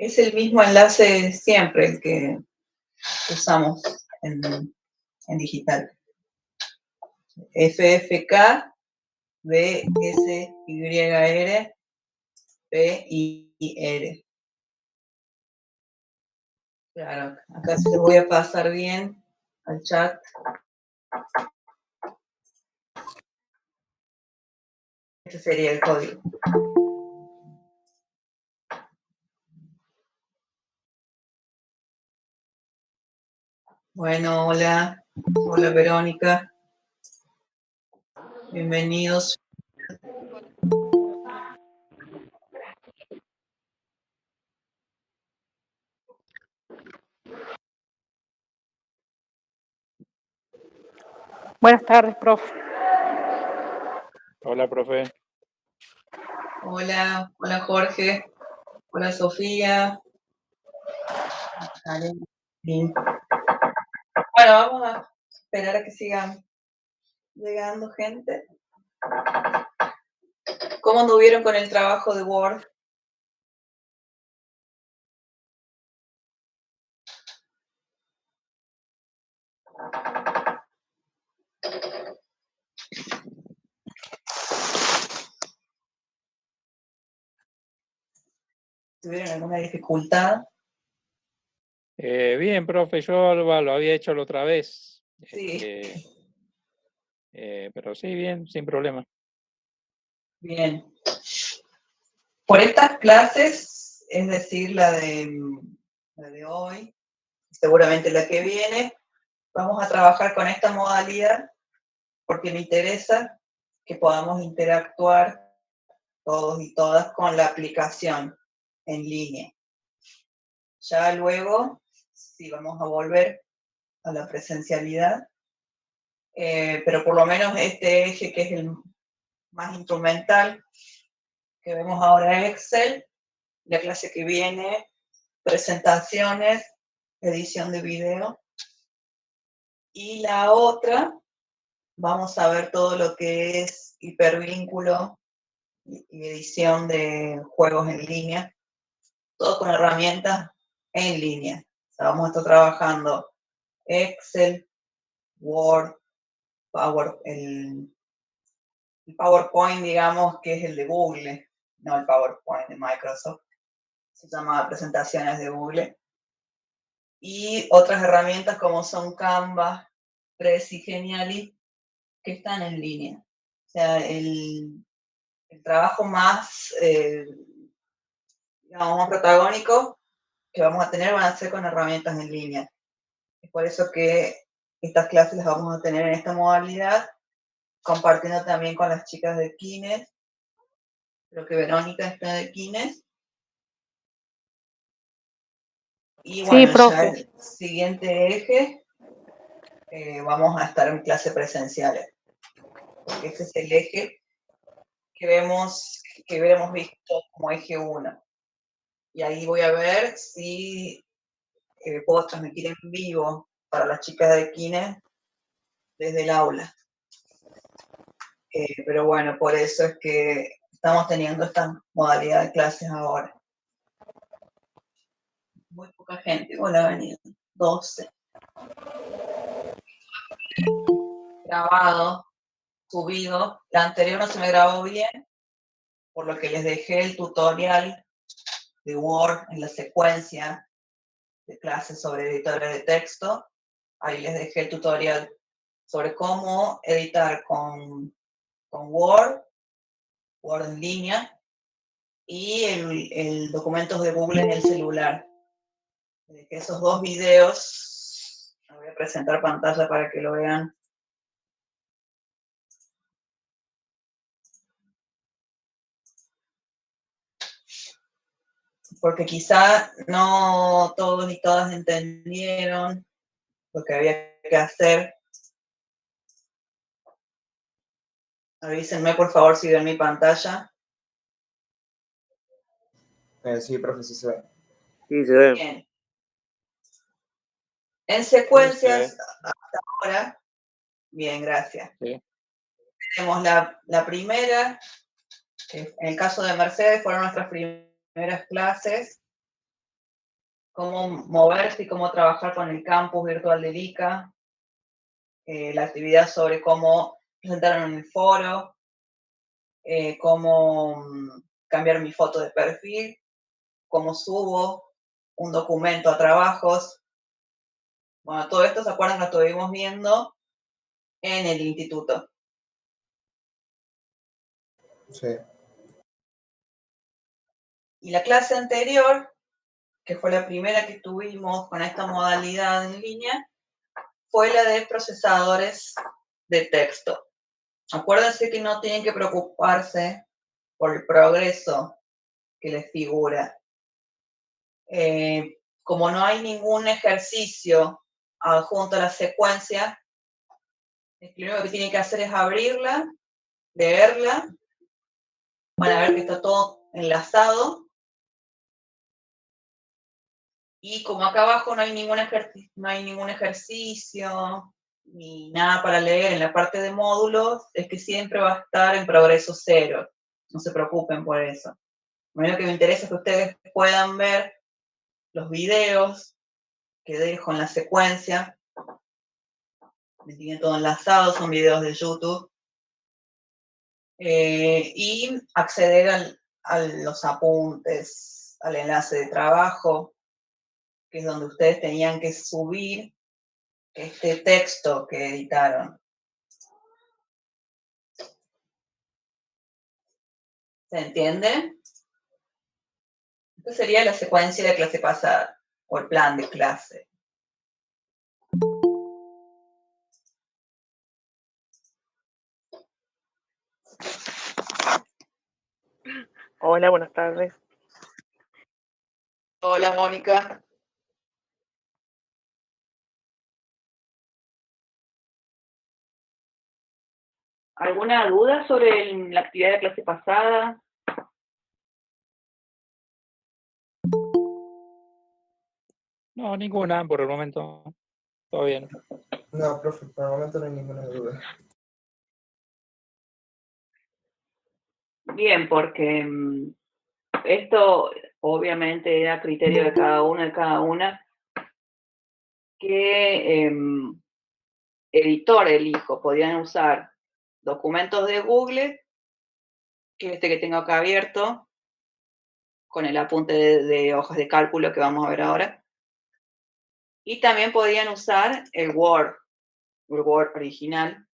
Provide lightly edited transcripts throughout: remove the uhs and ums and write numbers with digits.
Es el mismo enlace siempre el que usamos en digital. FFK BSYR PIR. Claro, acá se lo voy a pasar bien al chat. Este sería el código. Bueno, hola. Hola, Verónica. Bienvenidos. Buenas tardes, profe. Hola, profe. Hola, hola Jorge. Hola Sofía. Bueno, vamos a esperar a que sigan llegando gente. ¿Cómo anduvieron con el trabajo de Word? ¿Tuvieron alguna dificultad? Bien, profe, yo lo había hecho la otra vez. Sí. Pero sí, bien, sin problema. Bien. Por estas clases, es decir, la de hoy, seguramente la que viene, vamos a trabajar con esta modalidad porque me interesa que podamos interactuar todos y todas con la aplicación en línea. Ya luego, sí, vamos a volver a la presencialidad, pero por lo menos este eje que es el más instrumental que vemos ahora es Excel, la clase que viene, presentaciones, edición de video, y la otra, vamos a ver todo lo que es hipervínculo y edición de juegos en línea, todo con herramientas en línea. O sea, vamos a estar trabajando Excel, Word, el PowerPoint, digamos, que es el de Google, no el PowerPoint de Microsoft, se llama presentaciones de Google, y otras herramientas como son Canva, Prezi y Geniali, que están en línea. O sea, el trabajo más, digamos, más protagónico que vamos a tener van a ser con herramientas en línea. Es por eso que estas clases las vamos a tener en esta modalidad, compartiendo también con las chicas de Kines. Creo que Verónica está de Kines. Y bueno, Sí, profe. ya el siguiente eje, vamos a estar en clases presenciales. Porque ese es el eje que hubiéramos visto como eje 1. Y ahí voy a ver si puedo transmitir en vivo para las chicas de Kines desde el aula. Pero bueno, por eso es que estamos teniendo esta modalidad de clases ahora. Muy poca gente. Hola, venido. 12. Grabado, subido. La anterior no se me grabó bien, por lo que les dejé el tutorial de Word en la secuencia de clases sobre editores de texto. Ahí les dejé el tutorial sobre cómo editar con Word en línea, y el documentos de Google en el celular. Esos dos videos, los voy a presentar pantalla para que lo vean. Porque quizá no todos y todas entendieron lo que había que hacer. Avísenme, por favor, si ven mi pantalla. Sí, profe, sí se ve. Sí, se ve. Bien. En secuencias, hasta ahora, bien, gracias. Sí. Tenemos la primera, que en el caso de Mercedes fueron nuestras primeras clases, cómo moverse y cómo trabajar con el campus virtual de ICA, la actividad sobre cómo presentaron en el foro, cómo cambiar mi foto de perfil, cómo subo un documento a trabajos. Bueno, todo esto, ¿se acuerdan? Lo estuvimos viendo en el instituto. Sí. Y la clase anterior, que fue la primera que tuvimos con esta modalidad en línea, fue la de procesadores de texto. Acuérdense que no tienen que preocuparse por el progreso que les figura. Como no hay ningún ejercicio adjunto a la secuencia, lo primero que tienen que hacer es abrirla, leerla, van a ver que está todo enlazado, y como acá abajo no hay ningún ejercicio ni nada para leer en la parte de módulos, es que siempre va a estar en progreso cero. No se preocupen por eso. Lo único que me interesa es que ustedes puedan ver los videos que dejo en la secuencia. Me tienen todo enlazado, son videos de YouTube. Y acceder a los apuntes, al enlace de trabajo, que es donde ustedes tenían que subir este texto que editaron. ¿Se entiende? Esta sería la secuencia de clase pasada, o el plan de clase. Hola, buenas tardes. Hola, Mónica. ¿Alguna duda sobre la actividad de clase pasada? No, ninguna por el momento. Todo bien. No, profe, por el momento no hay ninguna duda. Bien, porque esto obviamente era criterio de cada uno, de cada una, qué editor elijo. Podían usar documentos de Google, que es este que tengo acá abierto, con el apunte de hojas de cálculo que vamos a ver ahora. Y también podían usar el Word original.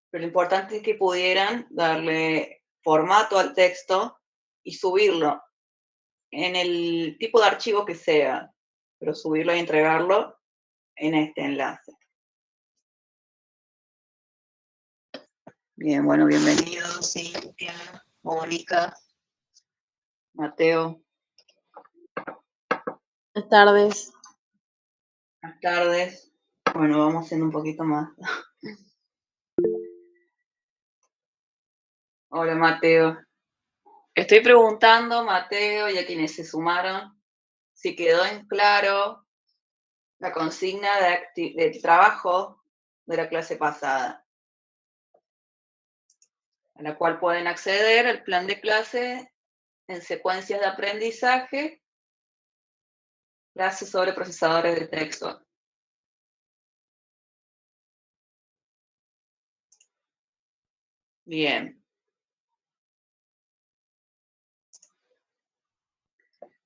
Pero lo importante es que pudieran darle formato al texto y subirlo en el tipo de archivo que sea, pero subirlo y entregarlo en este enlace. Bien, bueno, bienvenidos, Cintia, Mónica, Mateo. Buenas tardes. Buenas tardes. Bueno, vamos haciendo un poquito más. Hola, Mateo. Estoy preguntando, Mateo, y a quienes se sumaron, si quedó en claro la consigna del trabajo de la clase pasada, a la cual pueden acceder al plan de clase en secuencias de aprendizaje, clases sobre procesadores de texto. Bien.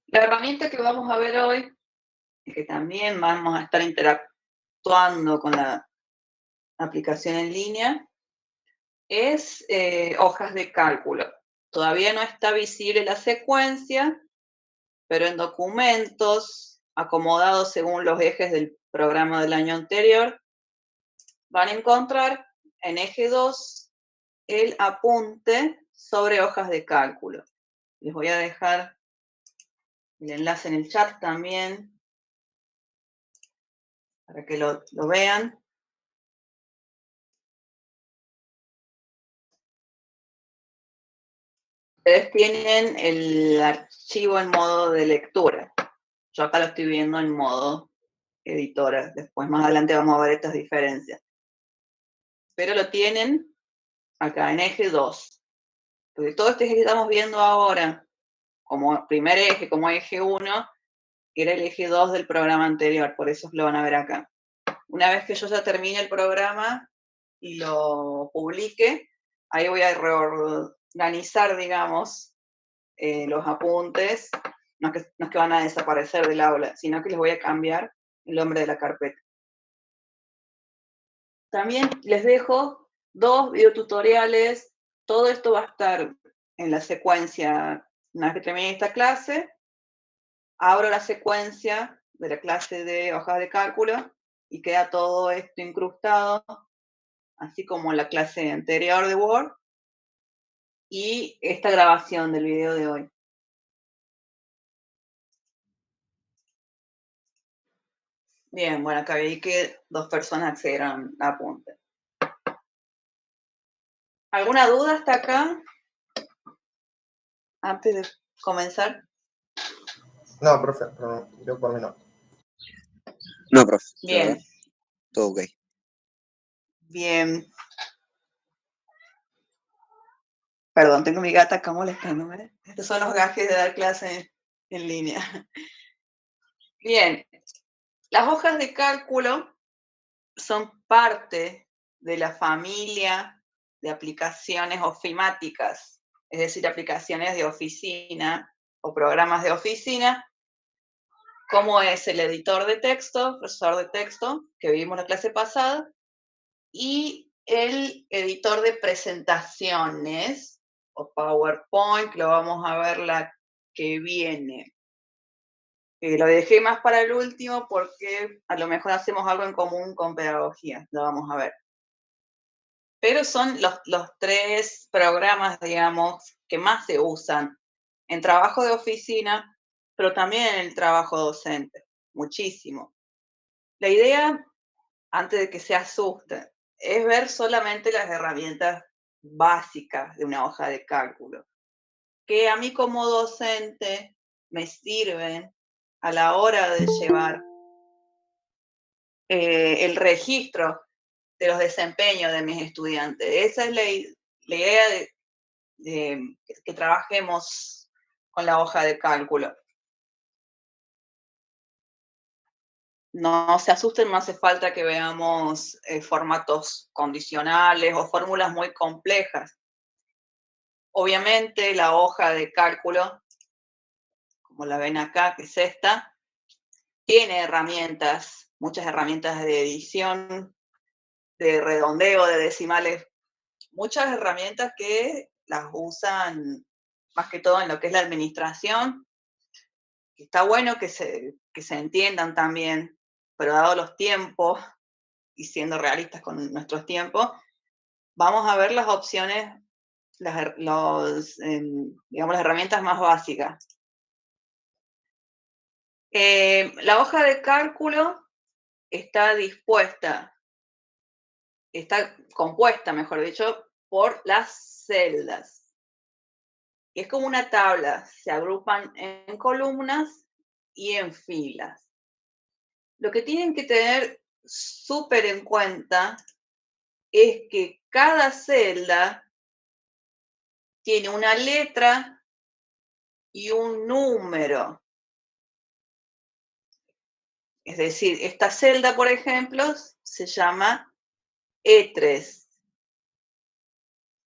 La herramienta que vamos a ver hoy, y que también vamos a estar interactuando con la aplicación en línea, es hojas de cálculo. Todavía no está visible la secuencia, pero en documentos acomodados según los ejes del programa del año anterior, van a encontrar en eje 2 el apunte sobre hojas de cálculo. Les voy a dejar el enlace en el chat también, para que lo vean. Ustedes tienen el archivo en modo de lectura. Yo acá lo estoy viendo en modo editora. Después, más adelante, vamos a ver estas diferencias. Pero lo tienen acá en eje 2. Porque todo esto que estamos viendo ahora, como primer eje, como eje 1, era el eje 2 del programa anterior, por eso lo van a ver acá. Una vez que yo ya termine el programa y lo publique, ahí voy a reorganizar, digamos, los apuntes, no es que van a desaparecer del aula, sino que les voy a cambiar el nombre de la carpeta. También les dejo 2 videotutoriales, todo esto va a estar en la secuencia. Una vez que termine esta clase, abro la secuencia de la clase de hojas de cálculo y queda todo esto incrustado, así como la clase anterior de Word y esta grabación del video de hoy. Bien, bueno, acá vi que 2 personas accedieron a apunte. ¿Alguna duda hasta acá? Antes de comenzar. No, profe, pero yo por mí no. No, profe. la Bien, verdad, todo ok. bien. Perdón, tengo mi gata acá molestándome. Estos son los gajes de dar clase en línea. Bien, las hojas de cálculo son parte de la familia de aplicaciones ofimáticas, es decir, aplicaciones de oficina o programas de oficina, como es el editor de texto, procesador de texto, que vimos la clase pasada, y el editor de presentaciones, o PowerPoint, que lo vamos a ver la que viene. Lo dejé más para el último porque a lo mejor hacemos algo en común con pedagogía, lo vamos a ver. Pero son los 3 programas, digamos, que más se usan en trabajo de oficina, pero también en el trabajo docente, muchísimo. La idea, antes de que se asusten, es ver solamente las herramientas básicas de una hoja de cálculo, que a mí como docente me sirven a la hora de llevar el registro de los desempeños de mis estudiantes. Esa es la idea de que trabajemos con la hoja de cálculo. No se asusten, no hace falta que veamos formatos condicionales o fórmulas muy complejas. Obviamente la hoja de cálculo, como la ven acá, que es esta, tiene herramientas, muchas herramientas de edición, de redondeo, de decimales, muchas herramientas que las usan más que todo en lo que es la administración. Está bueno que se entiendan también, pero dado los tiempos y siendo realistas con nuestros tiempos, vamos a ver las opciones, digamos, las herramientas más básicas. La hoja de cálculo está compuesta, mejor dicho, por las celdas. Y es como una tabla, se agrupan en columnas y en filas. Lo que tienen que tener súper en cuenta es que cada celda tiene una letra y un número. Es decir, esta celda, por ejemplo, se llama E3.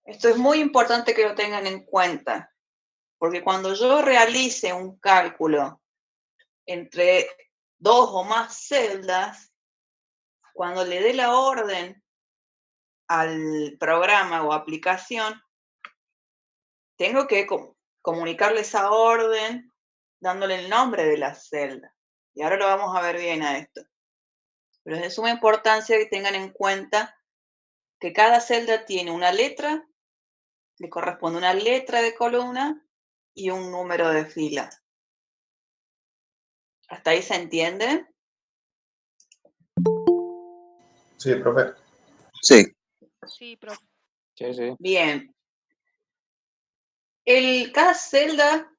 Esto es muy importante que lo tengan en cuenta, porque cuando yo realice un cálculo entre 2 o más celdas, cuando le dé la orden al programa o aplicación, tengo que comunicarle esa orden dándole el nombre de la celda. Y ahora lo vamos a ver bien a esto. Pero es de suma importancia que tengan en cuenta que cada celda tiene una letra, le corresponde una letra de columna y un número de fila. ¿Hasta ahí se entiende? Sí, profe. Sí. Sí, profe. Sí, sí. Bien. Cada celda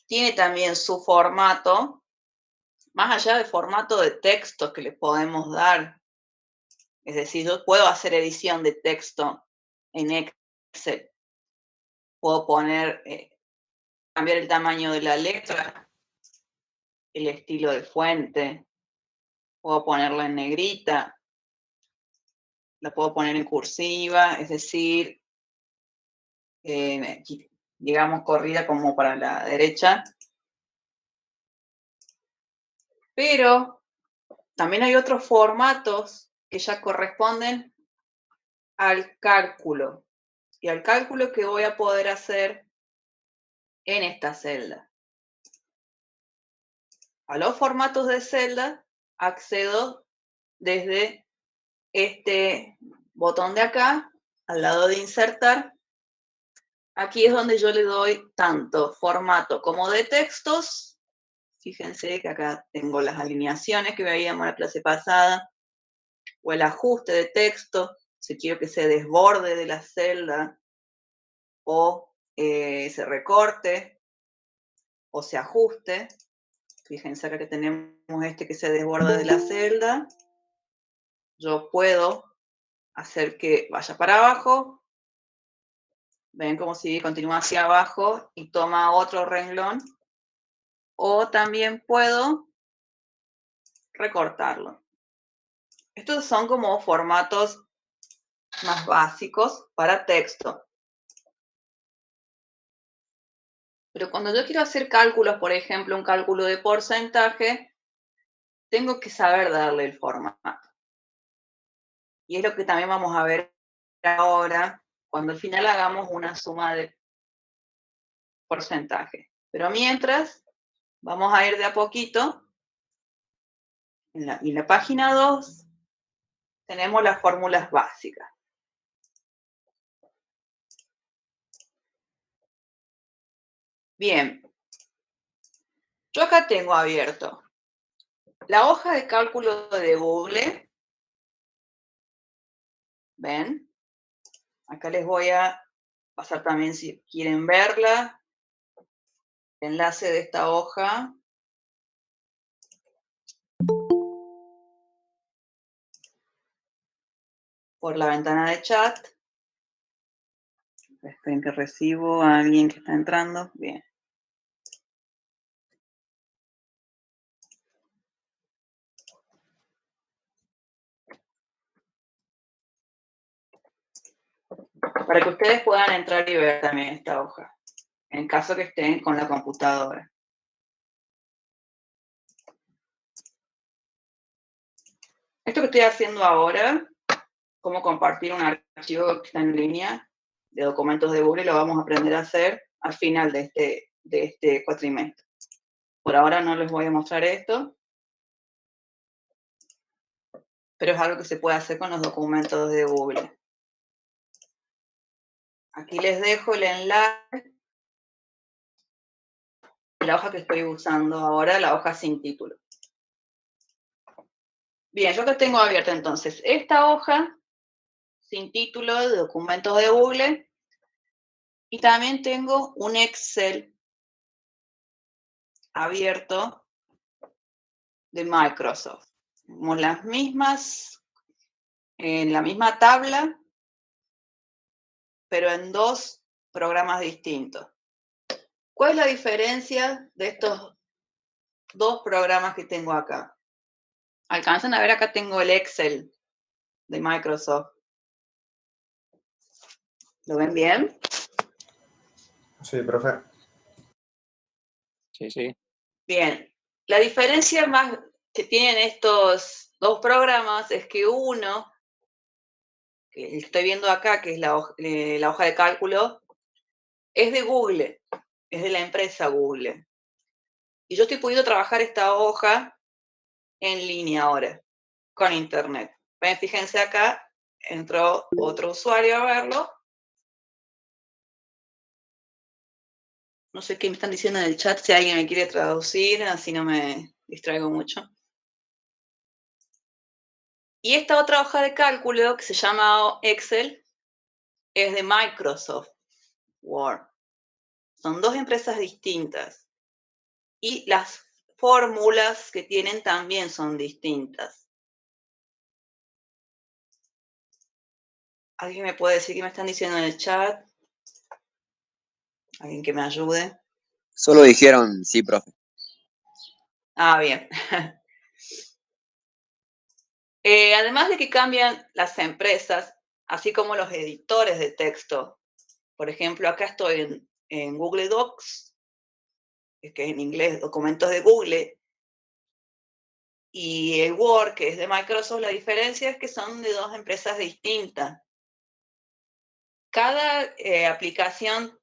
tiene también su formato, más allá del formato de texto que le podemos dar. Es decir, yo puedo hacer edición de texto en Excel. Puedo poner cambiar el tamaño de la letra, el estilo de fuente, puedo ponerla en negrita, la puedo poner en cursiva, es decir, digamos corrida como para la derecha. Pero también hay otros formatos que ya corresponden al cálculo y al cálculo que voy a poder hacer en esta celda. A los formatos de celda accedo desde este botón de acá, al lado de insertar. Aquí es donde yo le doy tanto formato como de textos. Fíjense que acá tengo las alineaciones que veíamos en la clase pasada, o el ajuste de texto, si quiero que se desborde de la celda, o se recorte, o se ajuste. Fíjense acá que tenemos este que se desborda de la celda. Yo puedo hacer que vaya para abajo. Ven como si continúa hacia abajo y toma otro renglón. O también puedo recortarlo. Estos son como formatos más básicos para texto. Pero cuando yo quiero hacer cálculos, por ejemplo, un cálculo de porcentaje, tengo que saber darle el formato. Y es lo que también vamos a ver ahora, cuando al final hagamos una suma de porcentaje. Pero mientras, vamos a ir de a poquito. En la página 2 tenemos las fórmulas básicas. Bien. Yo acá tengo abierto la hoja de cálculo de Google. ¿Ven? Acá les voy a pasar también, si quieren verla, el enlace de esta hoja. Por la ventana de chat. Esperen que recibo a alguien que está entrando. Bien. Para que ustedes puedan entrar y ver también esta hoja, en caso que estén con la computadora. Esto que estoy haciendo ahora, cómo compartir un archivo que está en línea de documentos de Google, lo vamos a aprender a hacer al final de este cuatrimestre. Por ahora no les voy a mostrar esto, pero es algo que se puede hacer con los documentos de Google. Aquí les dejo el enlace de la hoja que estoy usando ahora, la hoja sin título. Bien, yo que tengo abierta entonces esta hoja sin título de documentos de Google y también tengo un Excel abierto de Microsoft. Tenemos las mismas, en la misma tabla, pero en dos programas distintos. ¿Cuál es la diferencia de estos dos programas que tengo acá? ¿Alcanzan a ver? Acá tengo el Excel de Microsoft. ¿Lo ven bien? Sí, profe. Sí, sí. Bien. La diferencia más que tienen estos dos programas es que uno, que estoy viendo acá, que es la hoja de cálculo, es de Google, es de la empresa Google. Y yo estoy pudiendo trabajar esta hoja en línea ahora, con internet. Ven, fíjense acá, entró otro usuario a verlo. No sé qué me están diciendo en el chat, si alguien me quiere traducir, así no me distraigo mucho. Y esta otra hoja de cálculo, que se llama Excel, es de Microsoft Word. Son dos empresas distintas. Y las fórmulas que tienen también son distintas. ¿Alguien me puede decir qué me están diciendo en el chat? ¿Alguien que me ayude? Solo dijeron sí, profe. Ah, bien. Además de que cambian las empresas, así como los editores de texto. Por ejemplo, acá estoy en Google Docs, que es en inglés, documentos de Google, y el Word, que es de Microsoft. La diferencia es que son de dos empresas distintas. Cada aplicación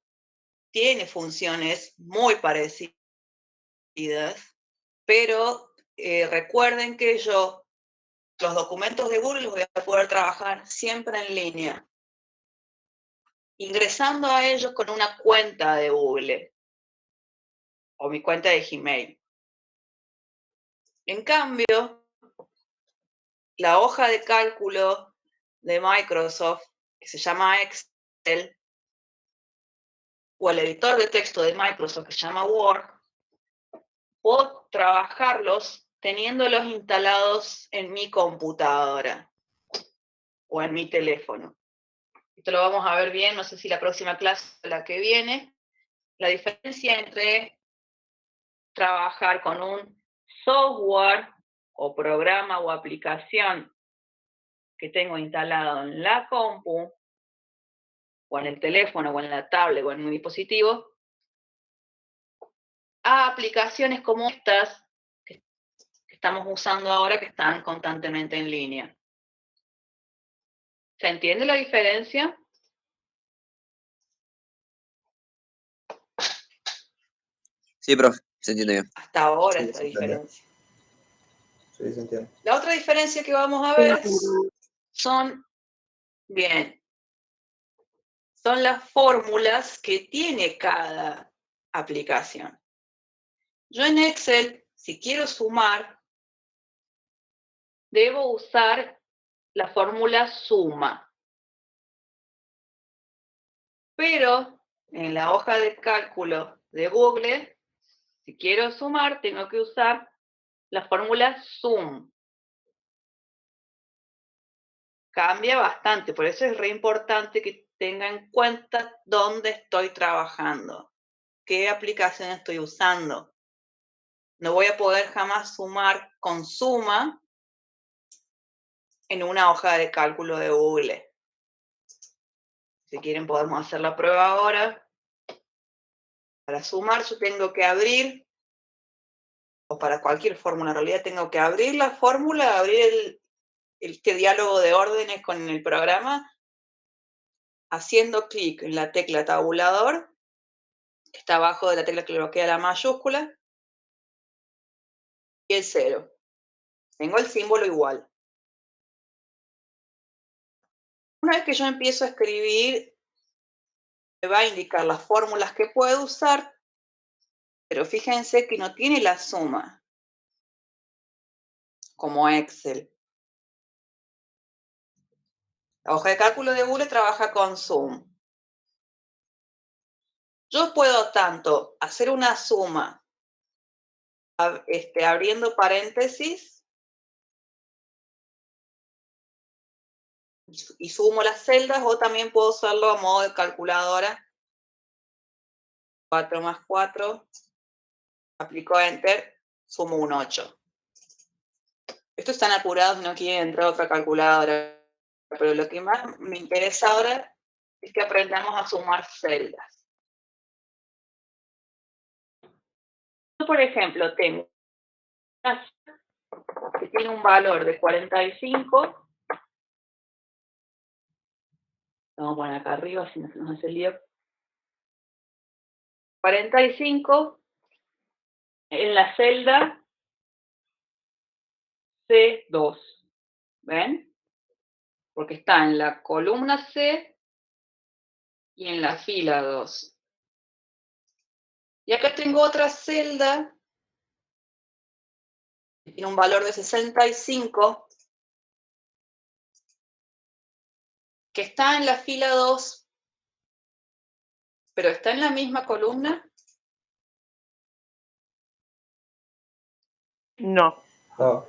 tiene funciones muy parecidas, pero recuerden que yo los documentos de Google los voy a poder trabajar siempre en línea, ingresando a ellos con una cuenta de Google o mi cuenta de Gmail. En cambio, la hoja de cálculo de Microsoft, que se llama Excel, o el editor de texto de Microsoft, que se llama Word, puedo trabajarlos teniéndolos instalados en mi computadora o en mi teléfono. Esto lo vamos a ver bien, no sé si la próxima clase o la que viene. La diferencia entre trabajar con un software o programa o aplicación que tengo instalado en la compu, o en el teléfono, o en la tablet, o en mi dispositivo, a aplicaciones como estas que estamos usando ahora, que están constantemente en línea. ¿Se entiende la diferencia? Sí, profe, se entiende bien. Hasta ahora Sí, esta se entiende. diferencia. Sí, se entiende. La otra diferencia que vamos a ver son, bien, son las fórmulas que tiene cada aplicación. Yo en Excel, si quiero sumar, debo usar la fórmula suma. Pero en la hoja de cálculo de Google, si quiero sumar, tengo que usar la fórmula sum. Cambia bastante, por eso es re importante que tenga en cuenta dónde estoy trabajando, qué aplicación estoy usando. No voy a poder jamás sumar con suma en una hoja de cálculo de Google. Si quieren podemos hacer la prueba ahora. Para sumar yo tengo que abrir, o para cualquier fórmula en realidad tengo que abrir la fórmula, abrir este diálogo de órdenes con el programa, haciendo clic en la tecla tabulador, que está abajo de la tecla que bloquea la mayúscula, y el 0. Tengo el símbolo igual. Una vez que yo empiezo a escribir, me va a indicar las fórmulas que puedo usar, pero fíjense que no tiene la suma, como Excel. La hoja de cálculo de Google trabaja con sum. Yo puedo tanto hacer una suma abriendo paréntesis y sumo las celdas, o también puedo usarlo a modo de calculadora. 4 más 4, aplico Enter, sumo un 8. Estos están apurados, no quieren entrar a otra calculadora, pero lo que más me interesa ahora es que aprendamos a sumar celdas. Yo, por ejemplo, tengo una que tiene un valor de 45. Vamos a poner acá arriba, si no se nos hace el lío. 45 en la celda C2. ¿Ven? Porque está en la columna C y en la fila 2. Y acá tengo otra celda que tiene un valor de 65, que está en la fila 2, pero está en la misma columna. No, No,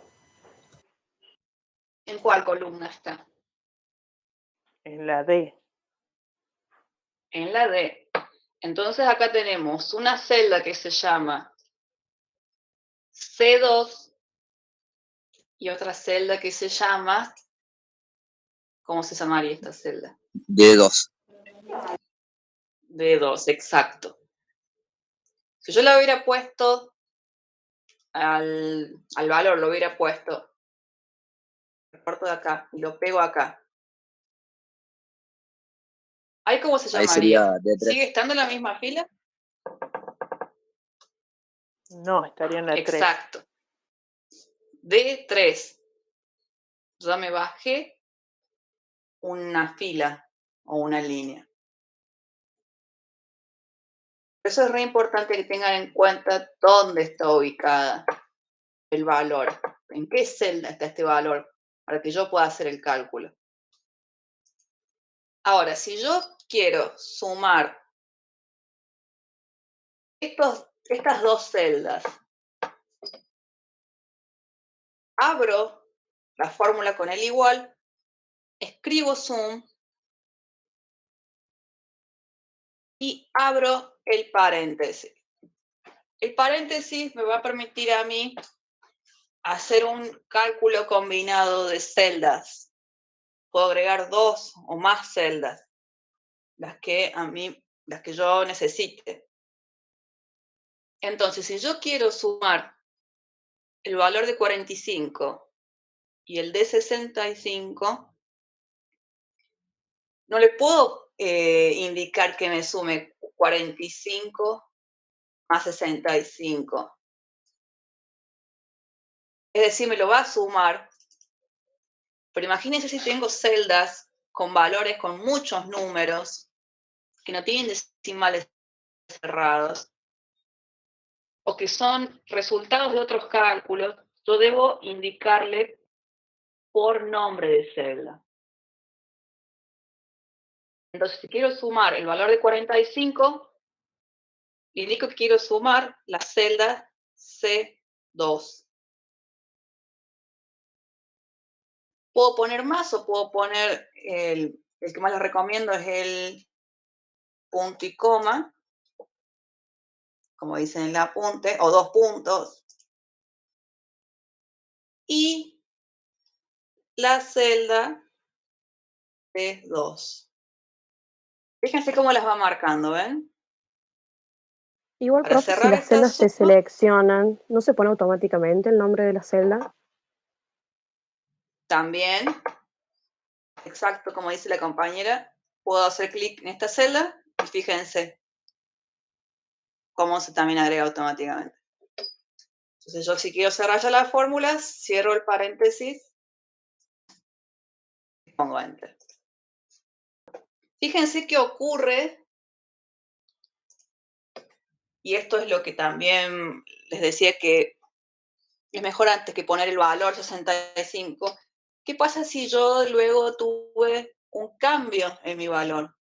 ¿En cuál columna está? en la D. En la D. Entonces acá tenemos una celda que se llama C2 y otra celda que se llama, ¿cómo se llamaría esta celda? D2. D2, exacto. Si yo le hubiera puesto al valor, lo hubiera puesto, recorto de acá y lo pego acá. ¿Ahí cómo se Ahí llamaría? sería D3. ¿Sigue estando en la misma fila? No, estaría en la 3. Exacto. D3. Ya me bajé una fila o una línea. Por eso es re importante que tengan en cuenta dónde está ubicada el valor. ¿En qué celda está este valor? Para que yo pueda hacer el cálculo. Ahora, si yo quiero sumar estas dos celdas, abro la fórmula con el igual, escribo sum y abro el paréntesis. El paréntesis me va a permitir a mí hacer un cálculo combinado de celdas. Puedo agregar 2 o más celdas, las que yo necesite. Entonces, si yo quiero sumar el valor de 45 y el de 65, no le puedo indicar que me sume 45 más 65. Es decir, me lo va a sumar, pero imagínense si tengo celdas con valores con muchos números que no tienen decimales cerrados o que son resultados de otros cálculos, yo debo indicarle por nombre de celda. Entonces, si quiero sumar el valor de 45, indico que quiero sumar la celda C2. Puedo poner más o puedo poner, el que más les recomiendo es el punto y coma, como dicen en el apunte, o 2 puntos. Y la celda C2. Fíjense cómo las va marcando, ¿ven? Igual, Para profe, si cerrar las esta celdas se suma, seleccionan, ¿no se pone automáticamente el nombre de la celda? también, exacto como dice la compañera, puedo hacer clic en esta celda y fíjense cómo se también agrega automáticamente. Entonces yo si quiero cerrar ya las fórmulas, cierro el paréntesis y pongo Enter. Fíjense qué ocurre, y esto es lo que también les decía que es mejor antes que poner el valor 65. ¿Qué pasa si yo luego tuve un cambio en mi valor?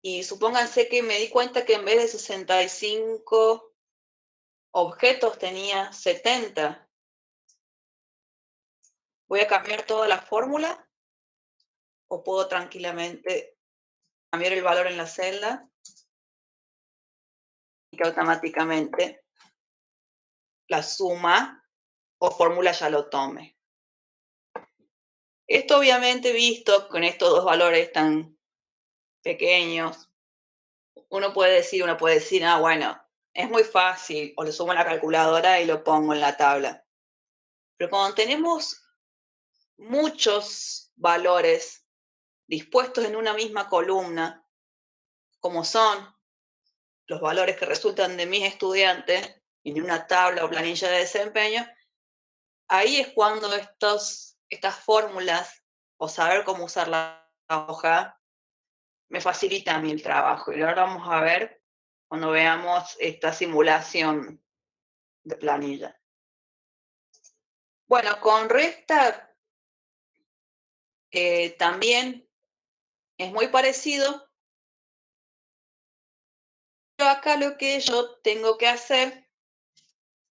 Y supónganse que me di cuenta que en vez de 65 objetos tenía 70. ¿Voy a cambiar toda la fórmula? ¿O puedo tranquilamente cambiar el valor en la celda y que automáticamente la suma o fórmula ya lo tome? Esto obviamente visto con estos dos valores tan pequeños, uno puede decir, ah, bueno, es muy fácil, o lo sumo a la calculadora y lo pongo en la tabla. Pero cuando tenemos muchos valores dispuestos en una misma columna, como son los valores que resultan de mis estudiantes, en una tabla o planilla de desempeño, ahí es cuando estas fórmulas o saber cómo usar la hoja me facilita a mí el trabajo. Y ahora vamos a ver cuando veamos esta simulación de planilla. Bueno, con restar también es muy parecido, pero acá lo que yo tengo que hacer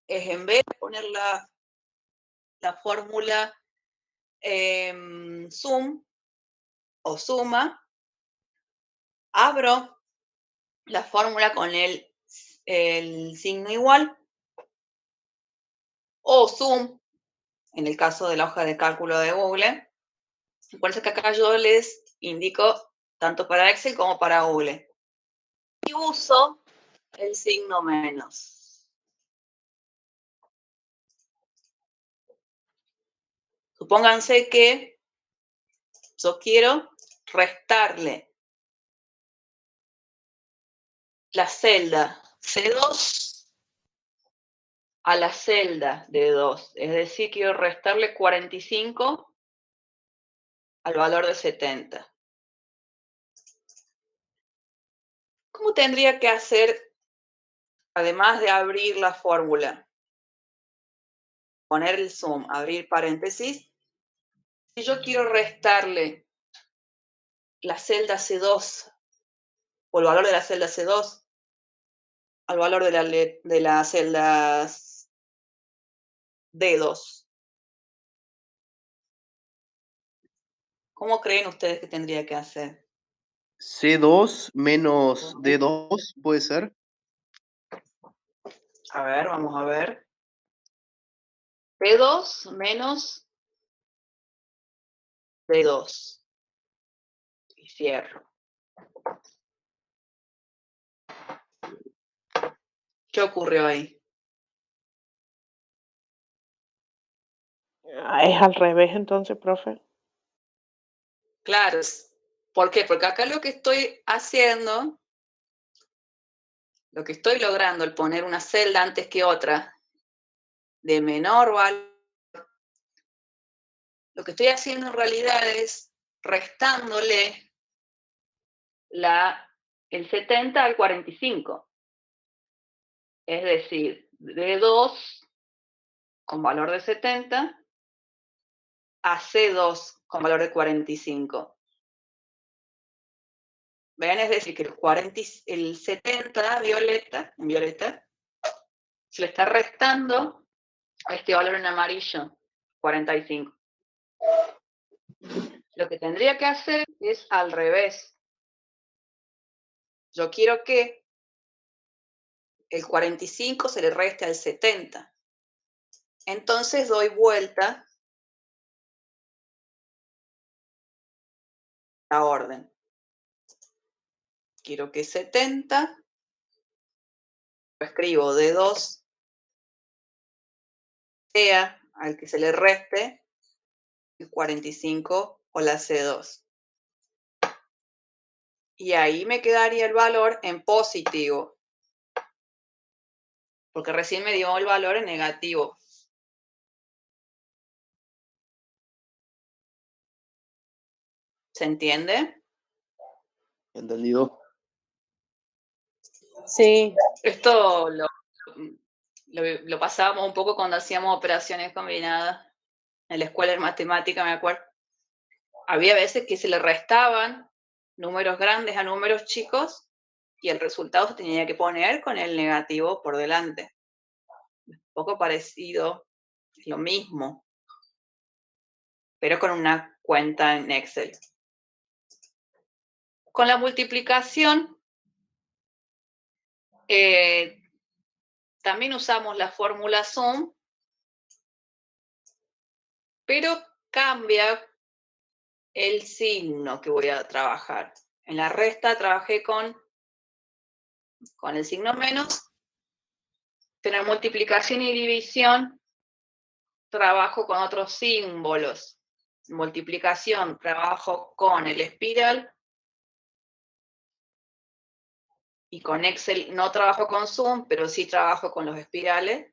es, en vez de poner la fórmula sum o suma, abro la fórmula con el signo igual, o zoom, en el caso de la hoja de cálculo de Google. Por eso que acá yo les indico tanto para Excel como para Google. Y uso el signo menos. Supónganse que yo quiero restarle la celda C2 a la celda D2. Es decir, quiero restarle 45 al valor de 70. ¿Cómo tendría que hacer, además de abrir la fórmula? Poner el zoom, abrir paréntesis. Si yo quiero restarle la celda C2 o el valor de la celda C2 al valor de la celda D2, ¿cómo creen ustedes que tendría que hacer? C2 menos D2, ¿puede ser? A ver, vamos a ver. D2 menos D2. Y cierro. ¿Qué ocurrió ahí? Es al revés entonces, profe. Claro. ¿Por qué? Porque acá lo que estoy haciendo, lo que estoy logrando, el poner una celda antes que otra, de menor valor, lo que estoy haciendo en realidad es restándole el 70 al 45. Es decir, de 2 con valor de 70 a C2 con valor de 45. ¿Ven? Es decir, que el 70 en violeta, se le está restando a este valor en amarillo, 45. Lo que tendría que hacer es al revés. Yo quiero que el 45 se le reste al 70. Entonces doy vuelta la orden. Quiero que 70, lo escribo de 2, sea al que se le reste el 45 o la C2. Y ahí me quedaría el valor en positivo, porque recién me dio el valor en negativo. ¿Se entiende? Entendido. Sí, Esto lo pasábamos un poco cuando hacíamos operaciones combinadas en la escuela de matemática, me acuerdo. Había veces que se le restaban números grandes a números chicos y el resultado se tenía que poner con el negativo por delante. Un poco parecido, es lo mismo, pero con una cuenta en Excel. Con la multiplicación, también usamos la fórmula sum, pero cambia el signo que voy a trabajar. En la resta trabajé con el signo menos, pero en multiplicación y división trabajo con otros símbolos. En multiplicación trabajo con el espiral y con Excel no trabajo con zoom, pero sí trabajo con los espirales.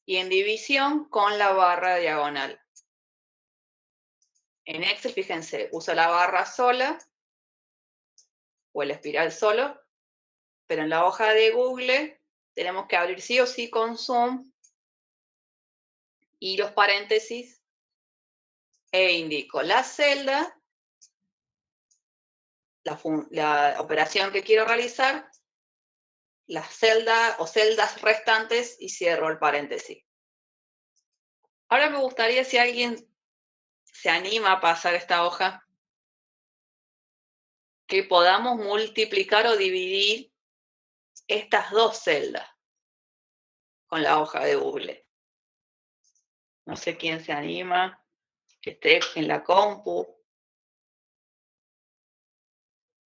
Y en división con la barra diagonal. En Excel, fíjense, uso la barra sola o el espiral solo, pero en la hoja de Google tenemos que abrir sí o sí con zoom y los paréntesis e indico la celda, la operación que quiero realizar, la celda o celdas restantes y cierro el paréntesis. Ahora me gustaría si alguien se anima a pasar esta hoja. que podamos multiplicar o dividir estas dos celdas con la hoja de Google. No sé quién se anima, que esté en la compu.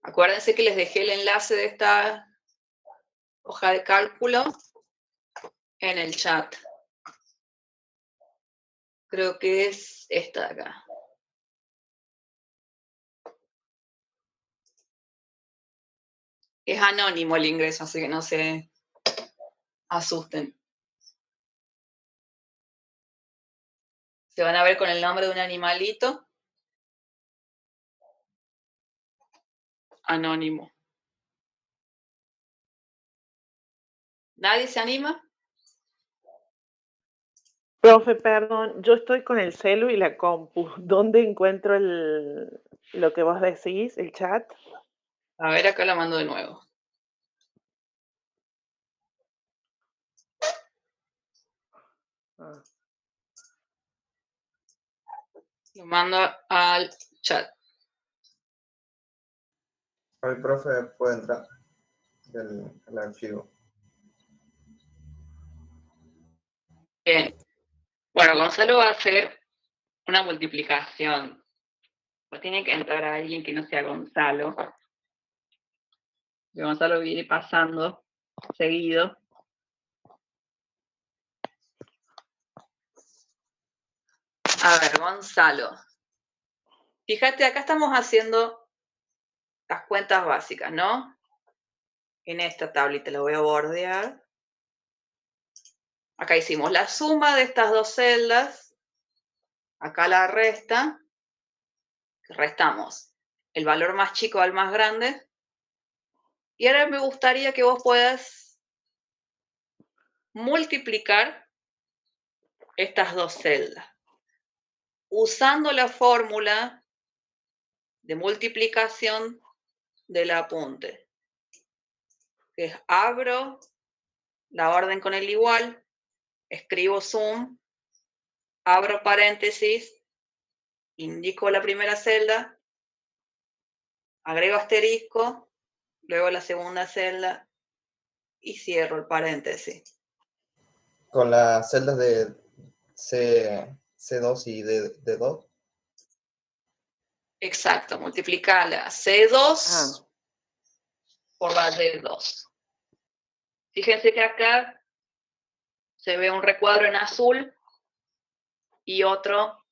Acuérdense que les dejé el enlace de esta hoja de cálculo en el chat. Creo que es esta de acá. Es anónimo el ingreso, así que no se asusten. Se van a ver con el nombre de un animalito. Anónimo. ¿Nadie se anima? Profe, perdón, yo estoy con el celu y la compu. ¿Dónde encuentro lo que vos decís, el chat? A ver, acá la mando de nuevo. Ah. Lo mando al chat. El profe puede entrar el archivo. Bien. Bueno, Gonzalo va a hacer una multiplicación. Pues tiene que entrar a alguien que no sea Gonzalo. Y Gonzalo viene pasando seguido. A ver, Gonzalo. Fíjate, acá estamos haciendo las cuentas básicas, ¿no? En esta tablita la voy a bordear. Acá hicimos la suma de estas dos celdas. Acá la resta. Restamos el valor más chico al más grande. Y ahora me gustaría que vos puedas multiplicar estas dos celdas. Usando la fórmula de multiplicación del apunte. Que es abro la orden con el igual, escribo sum, abro paréntesis, indico la primera celda, agrego asterisco, luego la segunda celda y cierro el paréntesis. Con las celdas de C2 y D2. Exacto, multiplica la C2 por la D2. Fíjense que acá se ve un recuadro en azul y otro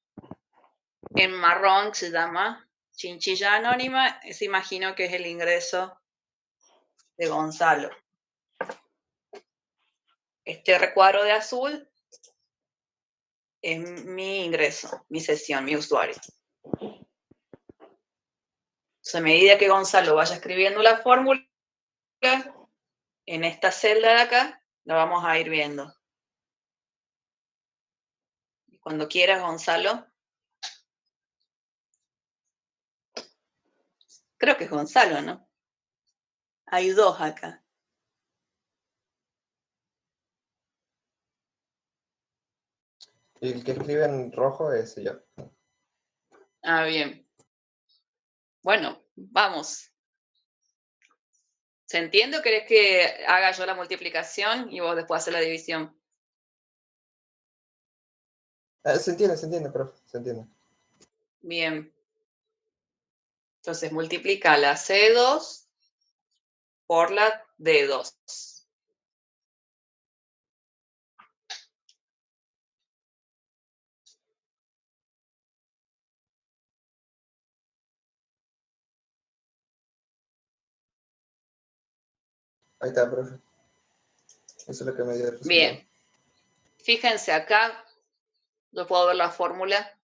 en marrón, se llama chinchilla anónima. Se imagino que es el ingreso de Gonzalo. Este recuadro de azul es mi ingreso, mi sesión, mi usuario. A medida que Gonzalo vaya escribiendo la fórmula, en esta celda de acá, la vamos a ir viendo. Cuando quieras, Gonzalo. Creo que es Gonzalo, ¿no? Hay dos acá. Y el que escribe en rojo es yo. Ah, bien. Bueno, vamos. ¿Se entiende o querés que haga yo la multiplicación y vos después haces la división? Se entiende, profe, se entiende. Bien. Entonces multiplica la C2 por la D2. Ahí está, profe. Eso es lo que me dio el resultado. Bien. Fíjense acá, yo puedo ver la fórmula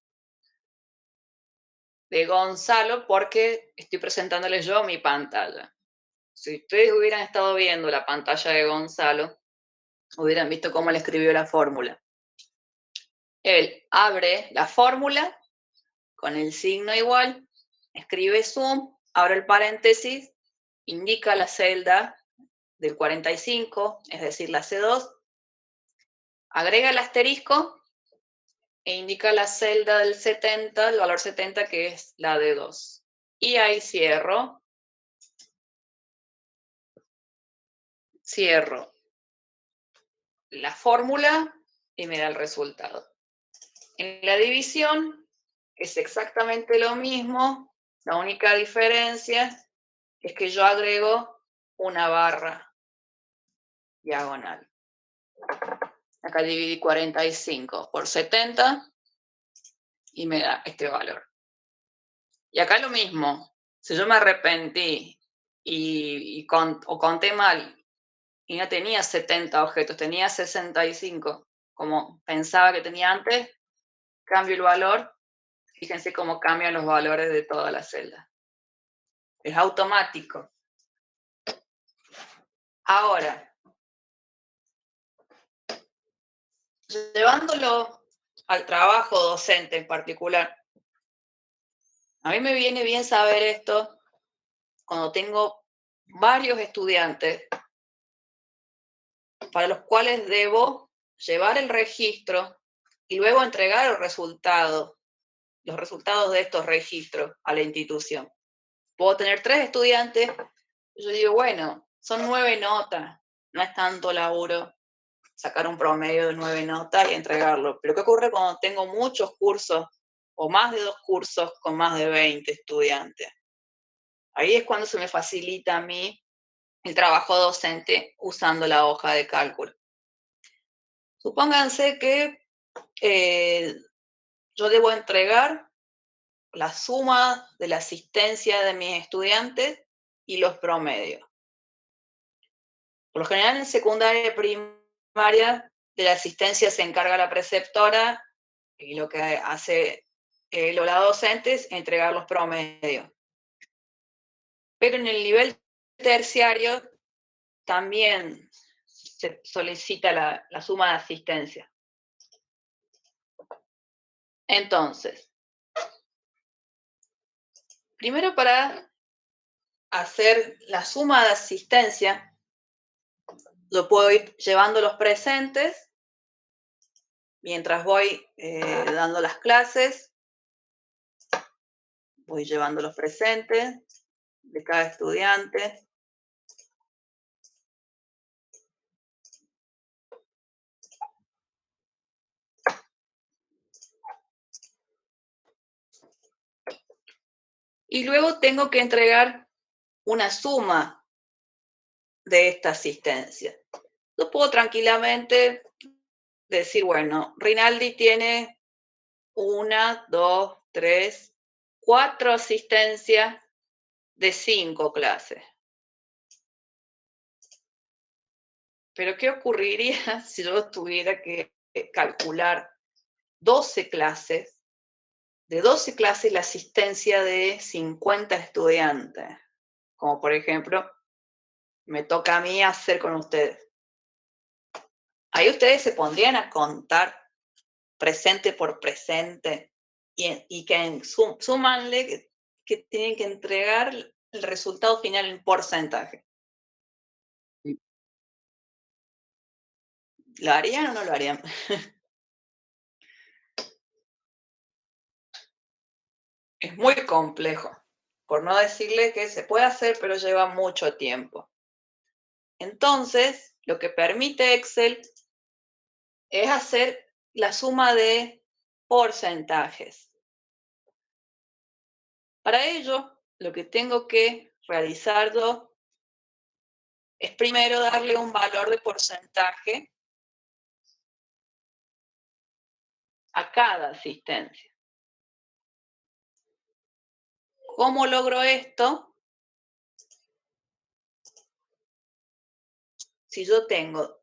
de Gonzalo porque estoy presentándoles yo mi pantalla. Si ustedes hubieran estado viendo la pantalla de Gonzalo, hubieran visto cómo le escribió la fórmula. Él abre la fórmula con el signo igual, escribe sum, abre el paréntesis, indica la celda del 45, es decir, la C2, agrega el asterisco e indica la celda del 70, el valor 70, que es la D2. Y ahí cierro cierro la fórmula y me da el resultado. En la división es exactamente lo mismo, la única diferencia es que yo agrego una barra diagonal. Acá dividí 45 por 70 y me da este valor. Y acá lo mismo, si yo me arrepentí o conté mal y no tenía 70 objetos, tenía 65, como pensaba que tenía antes, cambio el valor. Fíjense cómo cambian los valores de todas las celdas. Es automático. Ahora, llevándolo al trabajo docente en particular, a mí me viene bien saber esto cuando tengo varios estudiantes para los cuales debo llevar el registro y luego entregar los resultados de estos registros a la institución. Puedo tener 3 estudiantes, yo digo, bueno, son 9 notas, no es tanto laburo sacar un promedio de 9 notas y entregarlo. Pero ¿qué ocurre cuando tengo muchos cursos o más de 2 cursos con más de 20 estudiantes? Ahí es cuando se me facilita a mí el trabajo docente usando la hoja de cálculo. Supónganse que yo debo entregar la suma de la asistencia de mis estudiantes y los promedios. Por lo general en secundaria y primaria de la asistencia se encarga la preceptora y lo que hace la docente es entregar los promedios. Pero en el nivel terciario también se solicita la suma de asistencia. Entonces, primero para hacer la suma de asistencia, lo puedo ir llevando los presentes mientras voy dando las clases. Voy llevando los presentes de cada estudiante. Y luego tengo que entregar una suma de esta asistencia. Yo puedo tranquilamente decir, bueno, Rinaldi tiene 1, 2, 3, 4 asistencias de 5 clases. Pero ¿qué ocurriría si yo tuviera que calcular 12 clases? De 12 clases la asistencia de 50 estudiantes. Como por ejemplo, me toca a mí hacer con ustedes. Ahí ustedes se pondrían a contar presente por presente y que súmanle que tienen que entregar el resultado final en porcentaje. ¿Lo harían o no lo harían? Es muy complejo, por no decirle que se puede hacer, pero lleva mucho tiempo. Entonces, lo que permite Excel es hacer la suma de porcentajes. Para ello, lo que tengo que realizar yo es primero darle un valor de porcentaje a cada asistencia. ¿Cómo logro esto? Si yo tengo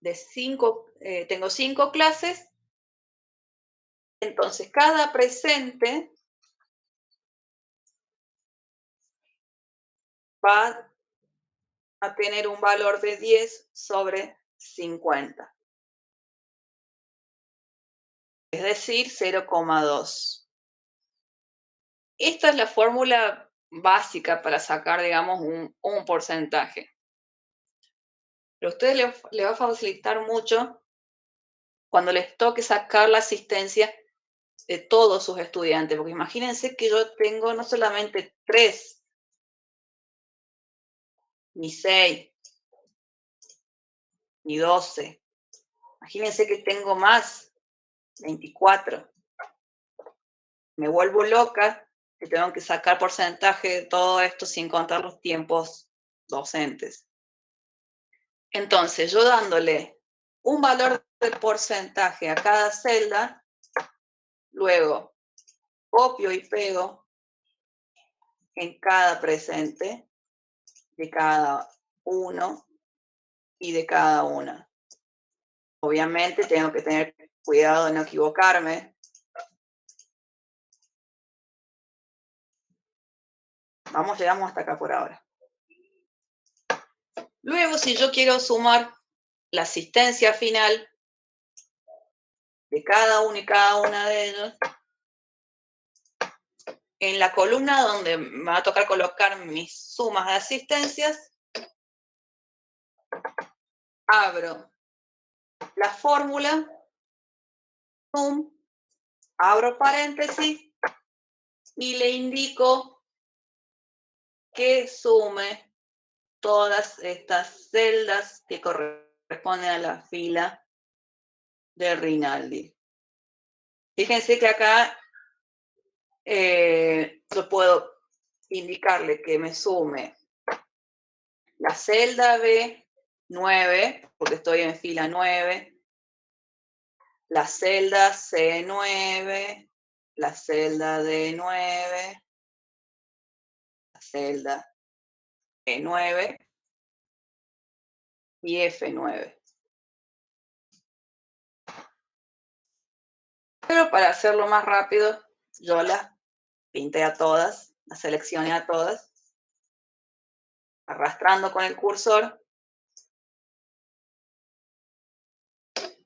tengo 5 clases, entonces cada presente va a tener un valor de 10 sobre 50. Es decir, 0,2. Esta es la fórmula básica para sacar, digamos, un porcentaje. Pero a ustedes les va a facilitar mucho cuando les toque sacar la asistencia de todos sus estudiantes, porque imagínense que yo tengo no solamente 3, ni 6, ni 12. Imagínense que tengo más, 24. Me vuelvo loca que tengo que sacar porcentaje de todo esto sin contar los tiempos docentes. Entonces, yo dándole un valor de porcentaje a cada celda, luego copio y pego en cada presente de cada uno y de cada una. Obviamente tengo que tener cuidado de no equivocarme. Llegamos hasta acá por ahora. Luego, si yo quiero sumar la asistencia final de cada uno y cada una de ellos, en la columna donde me va a tocar colocar mis sumas de asistencias, abro la fórmula, sum, abro paréntesis y le indico que sume todas estas celdas que corresponden a la fila de Rinaldi. Fíjense que acá yo puedo indicarle que me sume la celda B9, porque estoy en fila 9, la celda C9, la celda D9, la celda E9 y F9. Pero para hacerlo más rápido, yo las pinté a todas, las seleccioné a todas, arrastrando con el cursor,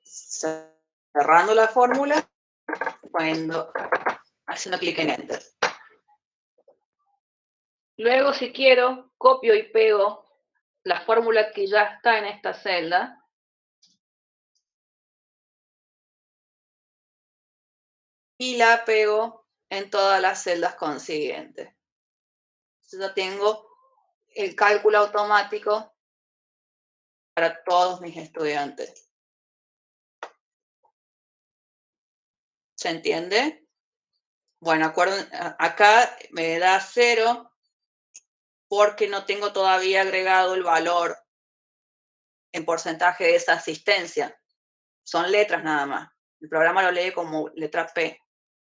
cerrando la fórmula, haciendo clic en Enter. Luego, si quiero, copio y pego la fórmula que ya está en esta celda. Y la pego en todas las celdas consiguientes. Entonces ya tengo el cálculo automático para todos mis estudiantes. ¿Se entiende? Bueno, acá me da 0 porque no tengo todavía agregado el valor en porcentaje de esa asistencia. Son letras nada más. El programa lo lee como letra P,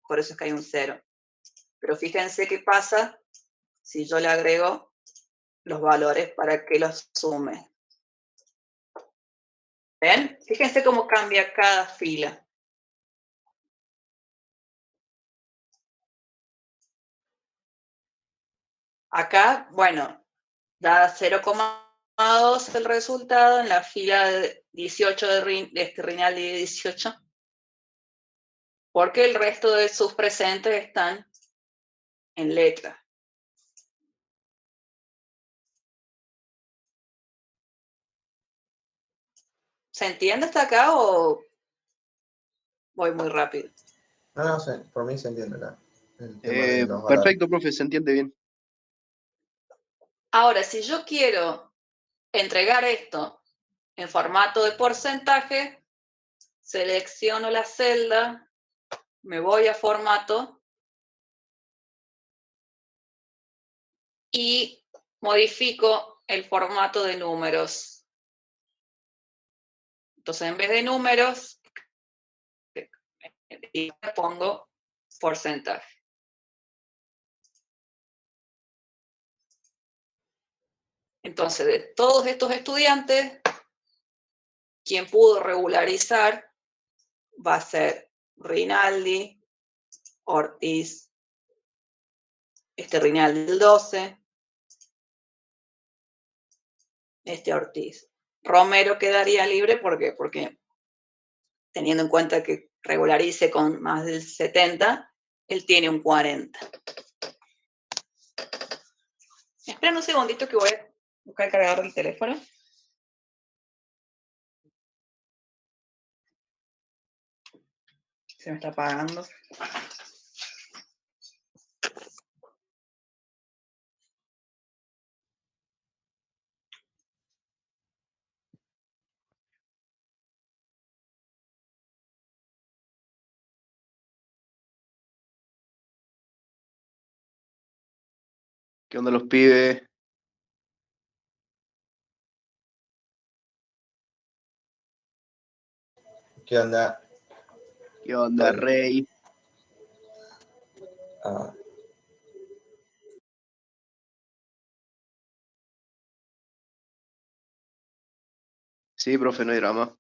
por eso es que hay un 0. Pero fíjense qué pasa si yo le agrego los valores para que los sume. ¿Ven? Fíjense cómo cambia cada fila. Acá, bueno, da 0,2 el resultado en la fila 18 de este Rinaldi 18, porque el resto de sus presentes están en letra. ¿Se entiende hasta acá o voy muy rápido? No sé, por mí se entiende el tema de los valores. Perfecto, profe, se entiende bien. Ahora, si yo quiero entregar esto en formato de porcentaje, selecciono la celda, me voy a formato y modifico el formato de números. Entonces, en vez de números, pongo porcentaje. Entonces, de todos estos estudiantes, quien pudo regularizar va a ser Rinaldi, Ortiz, Rinaldi del 12, Ortiz. Romero quedaría libre, ¿por qué? Porque teniendo en cuenta que regularice con más del 70, él tiene un 40. Esperen un segundito que voy a buscar el cargador del teléfono. Se me está apagando. ¿Qué onda los pibes? ¿Qué onda? ¿Qué onda, Hola. Rey? Ah, Sí, profe, no hay drama.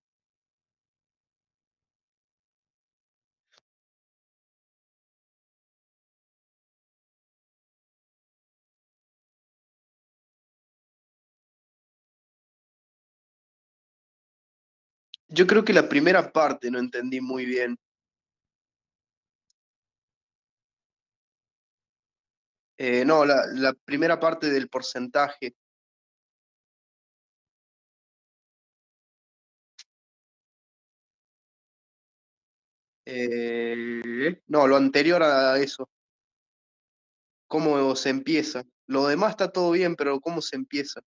Yo creo que la primera parte no entendí muy bien. No, la primera parte del porcentaje. No, lo anterior a eso. ¿Cómo se empieza? Lo demás está todo bien, pero ¿cómo se empieza?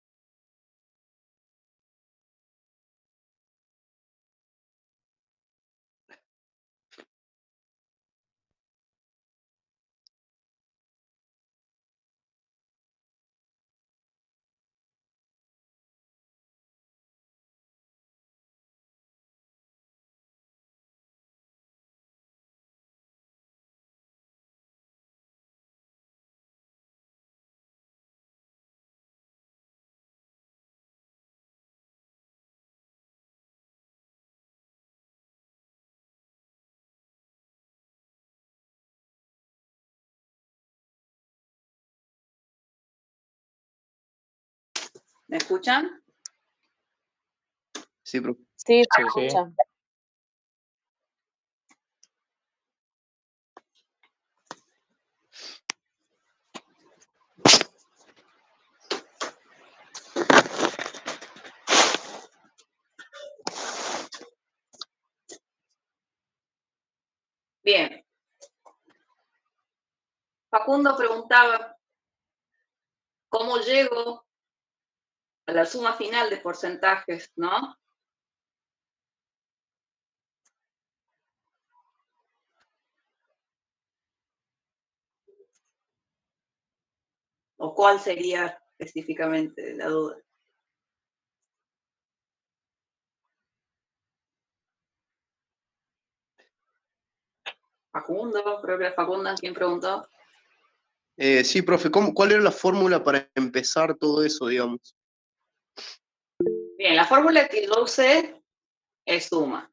¿Me escuchan? Sí, profe. Sí, se Sí, sí. escucha. Bien. Facundo preguntaba, ¿cómo llego a la suma final de porcentajes, no? ¿O cuál sería específicamente la duda? Facundo, creo que era Facundo quien preguntó. Sí, profe, ¿cuál era la fórmula para empezar todo eso, digamos? Bien, la fórmula que yo usé es suma,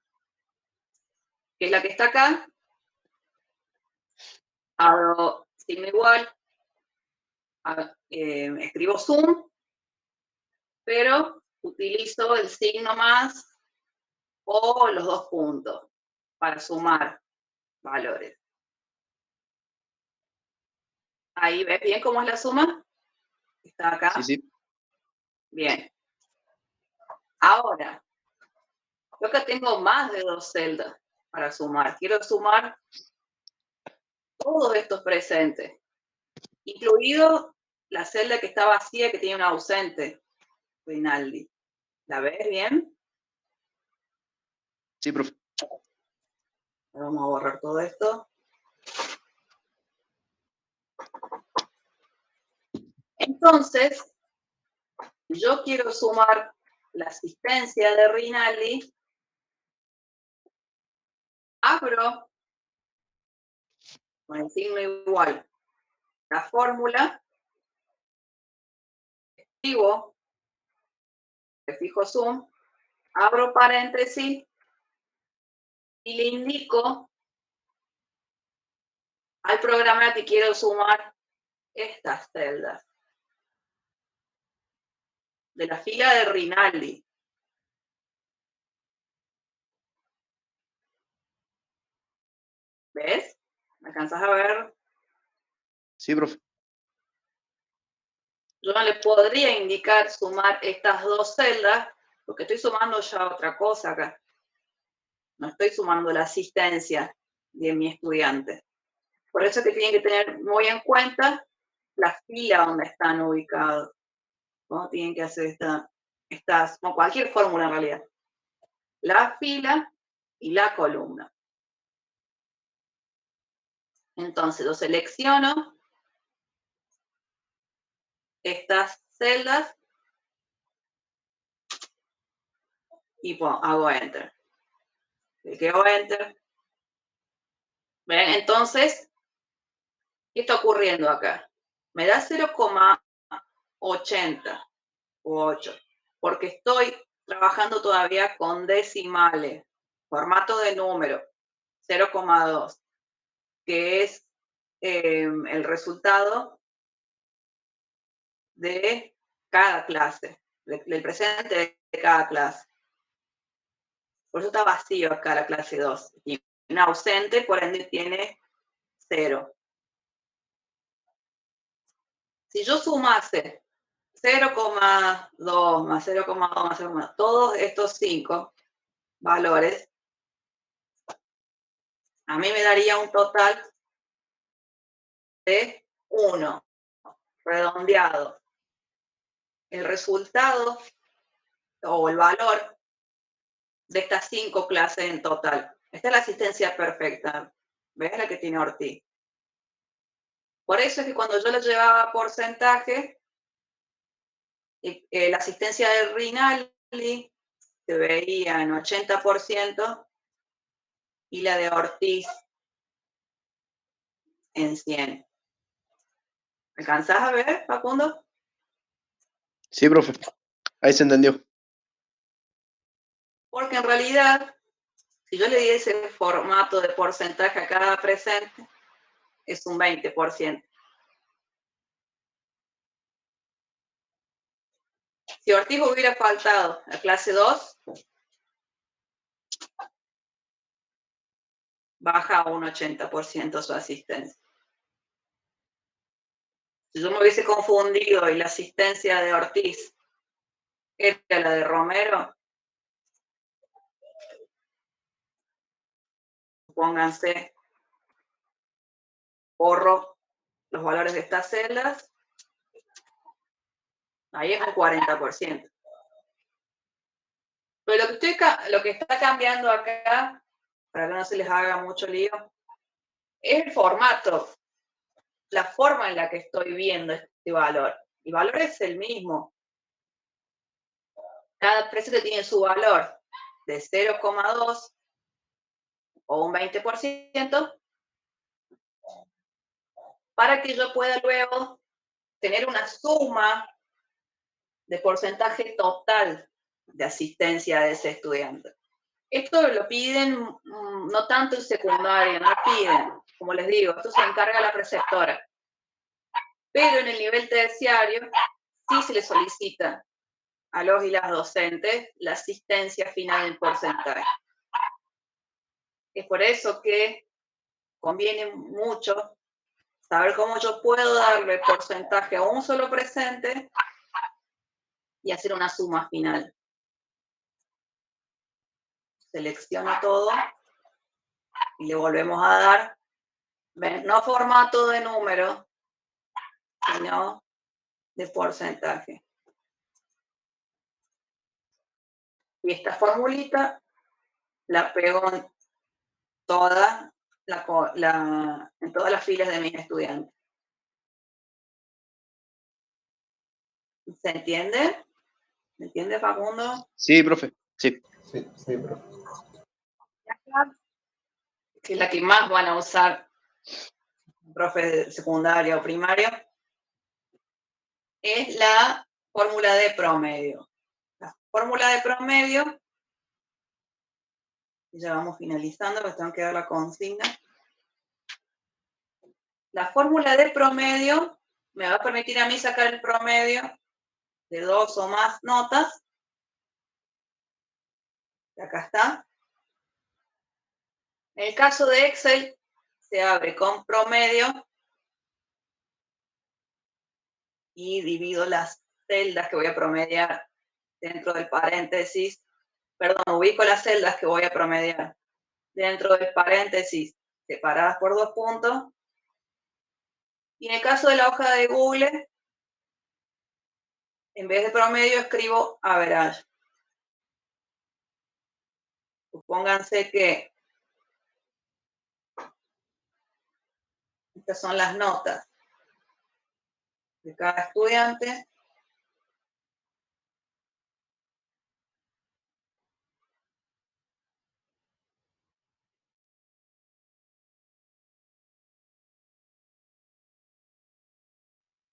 que es la que está acá. Hago signo igual, escribo sum, pero utilizo el signo más o los dos puntos para sumar valores. Ahí ves bien cómo es la suma. Está acá. Sí, sí. Bien. Ahora, yo acá tengo más de 2 celdas para sumar. Quiero sumar todos estos presentes, incluido la celda que está vacía, que tiene un ausente, Rinaldi. ¿La ves bien? Sí, profe. Vamos a borrar todo esto. Entonces, yo quiero sumar la asistencia de Rinaldi. Abro con el signo igual la fórmula, escribo, prefijo sum, abro paréntesis y le indico al programa que quiero sumar estas celdas de la fila de Rinaldi. ¿Ves? ¿Me alcanzas a ver? Sí, profe. Yo no le podría indicar sumar estas dos celdas porque estoy sumando ya otra cosa acá. No estoy sumando la asistencia de mi estudiante. Por eso que tienen que tener muy en cuenta la fila donde están ubicados. ¿No? Tienen que hacer estas, como cualquier fórmula en realidad. La fila y la columna. Entonces lo selecciono estas celdas y hago Enter. Cliqueo Enter. ¿Ven? Entonces, ¿qué está ocurriendo acá? Me da 0,80 u 8, porque estoy trabajando todavía con decimales, formato de número, 0,2, que es el resultado de cada clase, del presente de cada clase. Por eso está vacío acá la clase 2. Y un ausente, por ende, tiene 0. Si yo sumase 0,2 más 0,2 más 0,2, todos estos 5 valores, a mí me daría un total de 1, redondeado. El resultado o el valor de estas 5 clases en total. Esta es la asistencia perfecta. ¿Ves la que tiene Ortiz? Por eso es que cuando yo lo llevaba a porcentaje, la asistencia de Rinaldi se veía en 80% y la de Ortiz en 100. ¿Alcanzás a ver, Facundo? Sí, profe. Ahí se entendió. Porque en realidad, si yo le diese formato de porcentaje a cada presente, es un 20%. Si Ortiz hubiera faltado a clase 2, baja a un 80% su asistencia. Si yo me hubiese confundido y la asistencia de Ortiz era la de Romero, pónganse, borro los valores de estas celdas, ahí es un 40%. Pero lo que está cambiando acá, para que no se les haga mucho lío, es el formato, la forma en la que estoy viendo este valor. El valor es el mismo. Cada presente tiene su valor de 0,2 o un 20%, para que yo pueda luego tener una suma de porcentaje total de asistencia de ese estudiante. Esto lo piden no tanto en secundaria, no lo piden, como les digo, esto se encarga la preceptora. Pero en el nivel terciario sí se le solicita a los y las docentes la asistencia final en porcentaje. Es por eso que conviene mucho saber cómo yo puedo darle porcentaje a un solo presente y hacer una suma final. Selecciono todo y le volvemos a dar, ¿ven? No formato de número, sino de porcentaje. Y esta formulita la pego en todas las filas de mis estudiantes. ¿Se entiende? ¿Me entiende, Facundo? Sí, profe. Sí. Sí, sí, profe. Que es la que más van a usar profe de secundaria o primario, es la fórmula de promedio. La fórmula de promedio, ya vamos finalizando, porque tengo que dar la consigna. La fórmula de promedio me va a permitir a mí sacar el promedio de 2 o más notas. Y acá está. En el caso de Excel, se abre con promedio y divido las celdas que voy a promediar dentro del paréntesis. Perdón, ubico las celdas que voy a promediar dentro del paréntesis separadas por 2 puntos. Y en el caso de la hoja de Google, en vez de promedio escribo average. Supónganse que estas son las notas. de cada estudiante.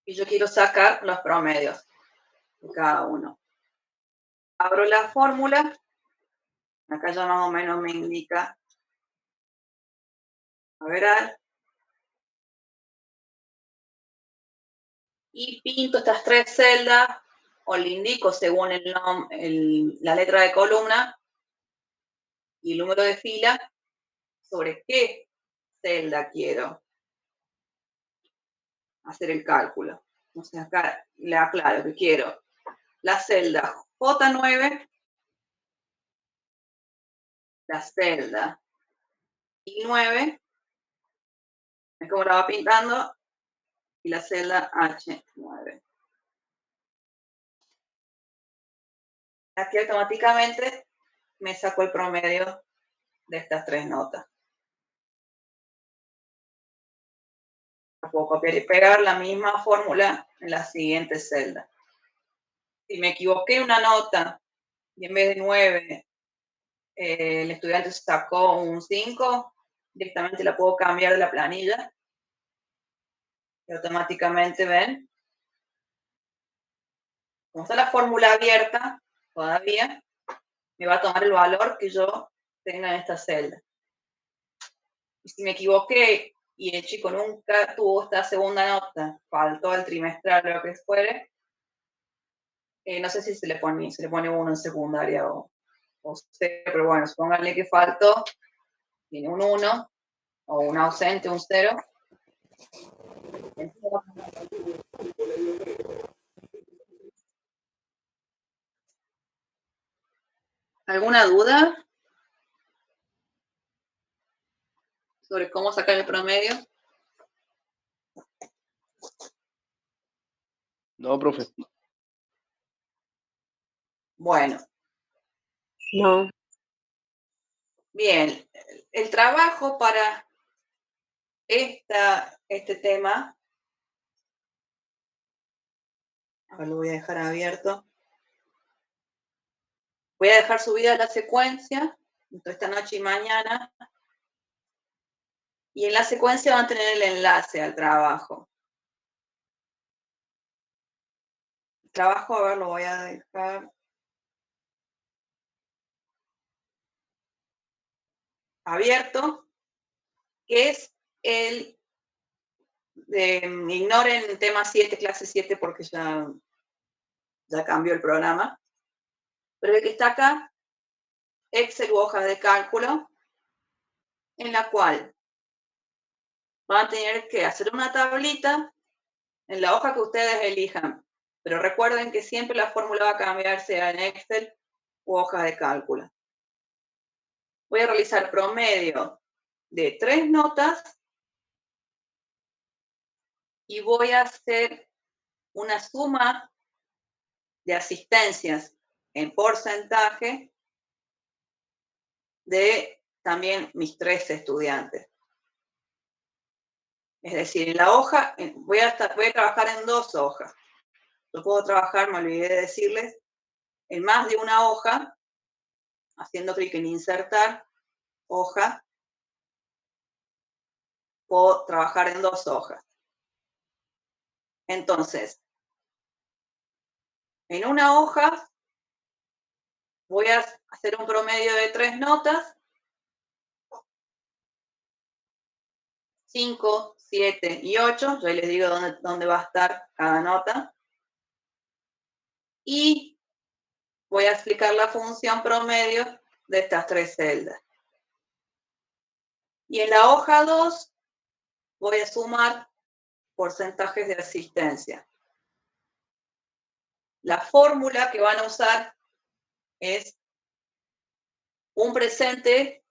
Y yo quiero sacar los promedios de cada uno. Abro la fórmula. Acá ya más o menos me indica. A ver, y pinto estas tres celdas, o le indico según la letra de columna y el número de fila, sobre qué celda quiero hacer el cálculo. Entonces acá le aclaro que quiero la celda J9, la celda I9, es como la va pintando, y la celda H9. Aquí automáticamente me saco el promedio de estas tres notas. Puedo copiar y pegar la misma fórmula en la siguiente celda. Si me equivoqué una nota y en vez de 9 el estudiante sacó un 5, directamente la puedo cambiar de la planilla y automáticamente ven, como está la fórmula abierta todavía, me va a tomar el valor que yo tenga en esta celda. Y si me equivoqué y el chico nunca tuvo esta segunda nota, faltó el trimestral o lo que fuere, no sé si se le pone 1 en secundaria o 0, pero bueno, supónganle que faltó, tiene un 1, o un ausente, un 0. ¿Alguna duda sobre cómo sacar el promedio? No, profe. Bueno, No. bien. El trabajo para este tema, ahora lo voy a dejar abierto. Voy a dejar subida la secuencia entre esta noche y mañana. Y en la secuencia van a tener el enlace al trabajo. El trabajo, a ver, lo voy a dejar abierto, que es el ignoren el tema 7, clase 7, porque ya cambió el programa. Pero el que está acá, Excel u hoja de cálculo, en la cual van a tener que hacer una tablita en la hoja que ustedes elijan. Pero recuerden que siempre la fórmula va a cambiar, sea en Excel u hoja de cálculo. Voy a realizar promedio de 3 notas y voy a hacer una suma de asistencias en porcentaje de también mis 3 estudiantes. Es decir, en la hoja, voy a trabajar en 2 hojas. Yo puedo trabajar, me olvidé de decirles, en más de una hoja, haciendo clic en insertar, hoja, puedo trabajar en 2 hojas. Entonces, en una hoja voy a hacer un promedio de 3 notas, 5, 7 y 8. Yo les digo dónde va a estar cada nota. Y voy a explicar la función promedio de estas 3 celdas. Y en la hoja 2 voy a sumar porcentajes de asistencia. La fórmula que van a usar es un presente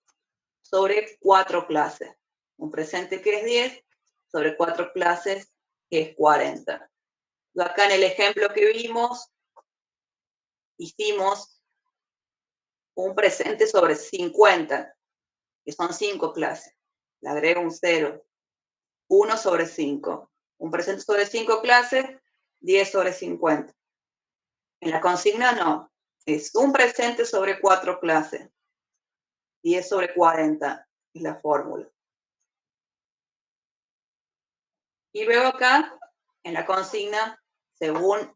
sobre 4 clases. Un presente que es 10 sobre 4 clases que es 40. Yo acá en el ejemplo que vimos, hicimos un presente sobre 50, que son 5 clases. Le agrego un 0. 1 sobre 5. Un presente sobre 5 clases 10 sobre 50. En la consigna no, es un presente sobre 4 clases. 10 sobre 40 es la fórmula. Y luego acá, en la consigna, según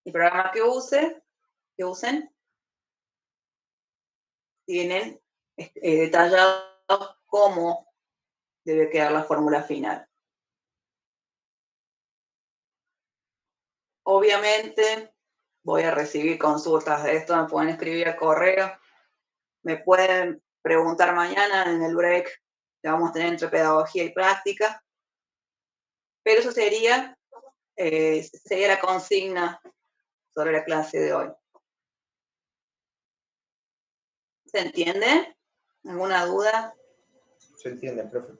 el programa que usen, tienen detallado cómo debe quedar la fórmula final. Obviamente, voy a recibir consultas de esto, me pueden escribir al correo, me pueden preguntar mañana en el break que vamos a tener entre pedagogía y práctica, pero eso sería la consigna sobre la clase de hoy. ¿Se entiende? ¿Alguna duda? Se entiende, profe.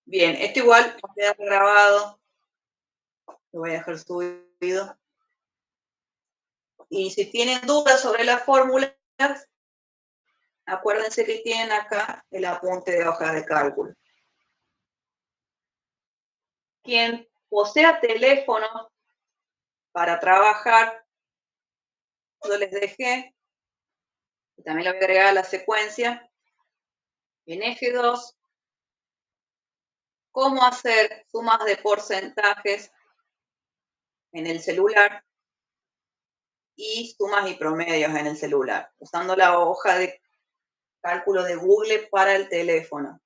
Bien, esto igual va a quedar grabado, lo voy a dejar subido. Y si tienen dudas sobre las fórmulas, acuérdense que tienen acá el apunte de hojas de cálculo. Quien posea teléfono para trabajar, yo les dejé, y también lo voy a agregar a la secuencia, en eje 2, cómo hacer sumas de porcentajes en el celular y sumas y promedios en el celular, usando la hoja de cálculo de Google para el teléfono.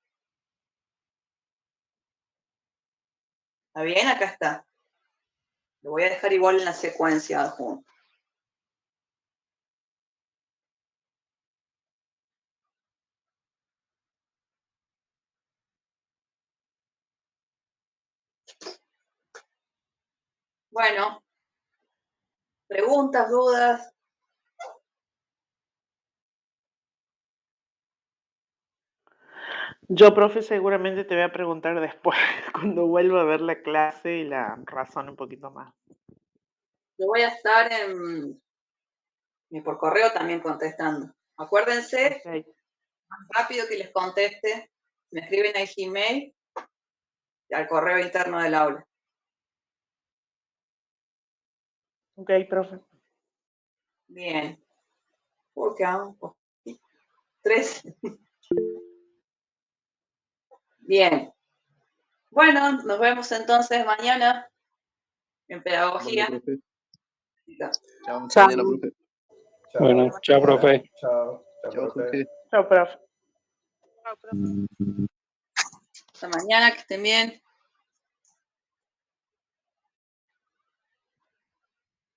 ¿Está bien? Acá está. Lo voy a dejar igual en la secuencia adjunta. Bueno, preguntas, dudas. Yo, profe, seguramente te voy a preguntar después, cuando vuelva a ver la clase y la razón un poquito más. Yo voy a estar por correo también contestando. Acuérdense, Ok, más rápido que les conteste, me escriben al Gmail y al correo interno del aula. ok, profe. Bien. Porque 3. Bien. Bueno, nos vemos entonces mañana en pedagogía. Bueno, profe. Chao, hasta Chao. mañana, profe. Chao. Bueno, chao, profe. Chao. Chao, Chao, profe. Jorge. Chao, profe. Hasta mañana, que estén bien.